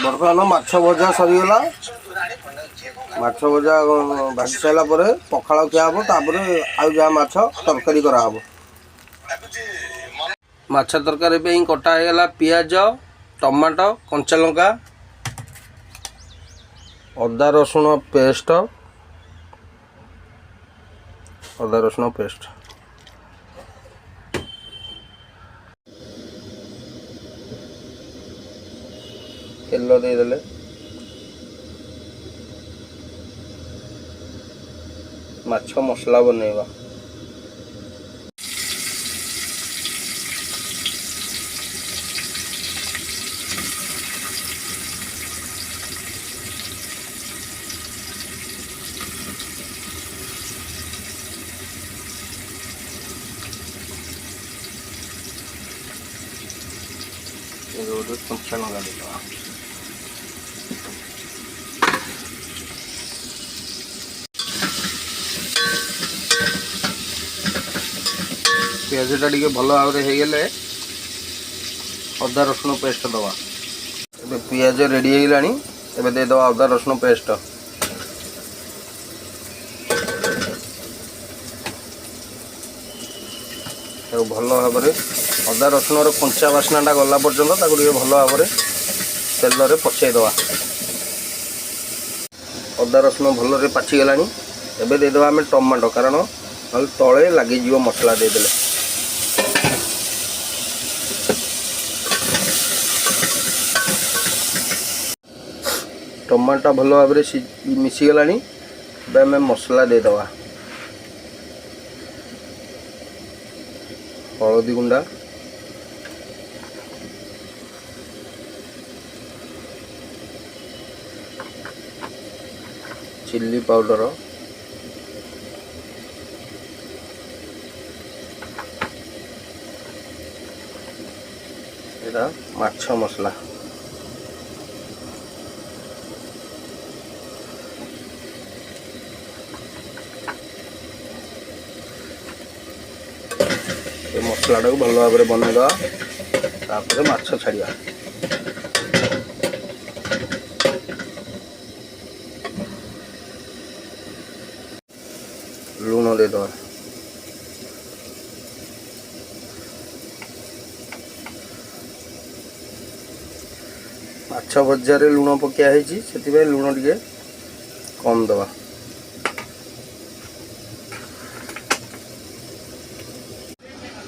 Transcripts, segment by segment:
बर्तमान माछ भजा सरीगला माछ भजा भाजी सारा पखाड़ खिया हम तापर आउ जहाँ माछ तरकारी कराहब माछ तरकारी पे कटा होगा पियाज टमाटो कंचा लंका अदा रसुण पेस्ट तेल देदेले माछ मसला बनैबा कंचा लगा देगा पियाजटा टे भल भाव में होगले अदा रसुण पेस्ट दवा ए पियाज रेडी होगलानी एबे दे दवा अदा रसुण पेस्ट भल भाव में अदा रसुण कंचा बास्नाटा गला पर्यंत भल भाव में तेल में पचई दवा अदा रसुण भल पाचिगला एबे दे दवा आम टमाटो कारण तले लगे मसला देदेले टमाटा भल भाव में मिसीगला आम मसला देदवा हलदी गुंडा चिल्ली पाउडर एटा माछ मसला मसलाटा को भल भाव में बनईदा तापर माछ छाड़िया लूण देदवा माछ भजा लुण पकिया से लुण टे कम दवा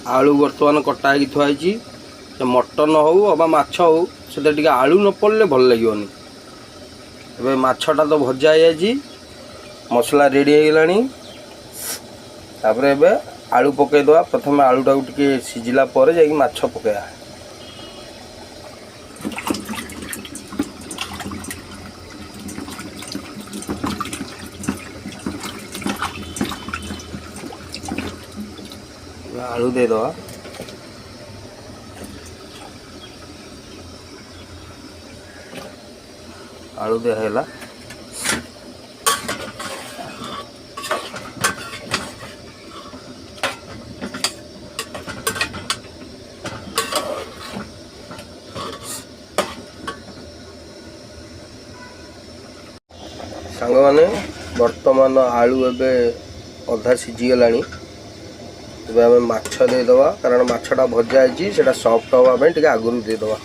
आलू बर्तमान कटा हो थुआई मटन हो अबा माछ हो से आलू न पड़े भल लगे एबे माछटा तो भजा हो मसला रेडी होगलानी तापर एबे आलू पकईदवा प्रथम आलूटा को टिके सिझिला पर जाकि माछ पकईया आलू देदवा आलू दिहला सांग माने वर्तमान आलू एबे अधा सिझीगलानी तेज आम माछ देदवा कारण माछटा भजा है सॉफ्ट हाँवाई टे आगुरी देदवा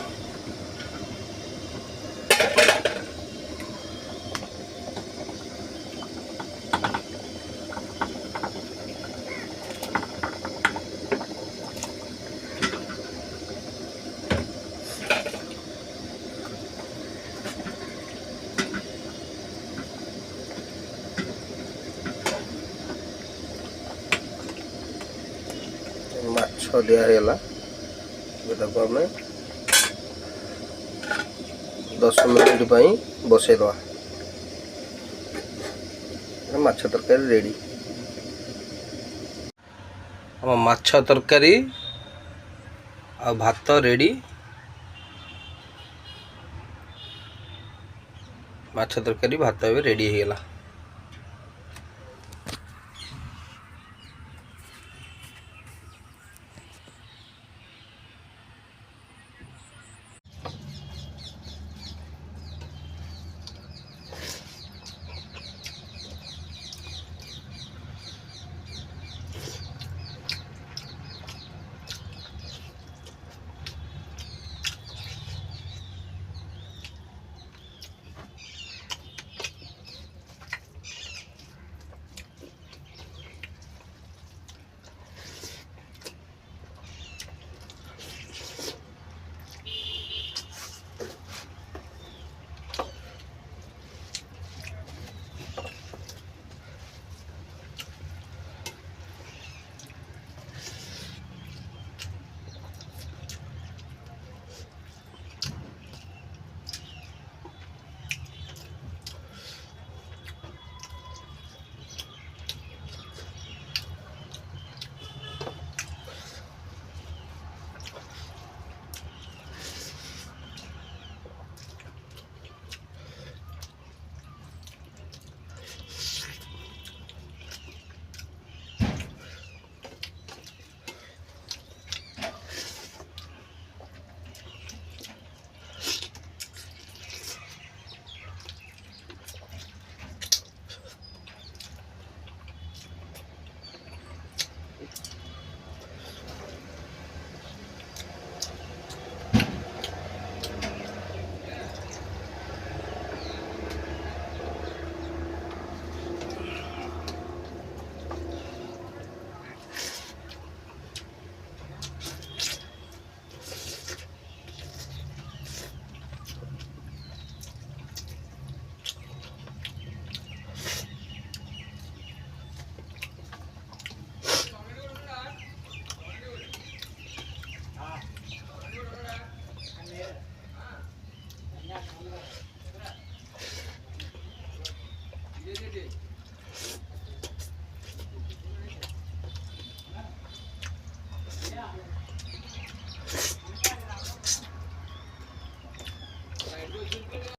माछ दिगला आम 10 मिनट बसईदवा माछ तरकारी रेडी आम माछ तरकारी आ भात रेडी माछ तरकारी भात ए रेडी हो गला।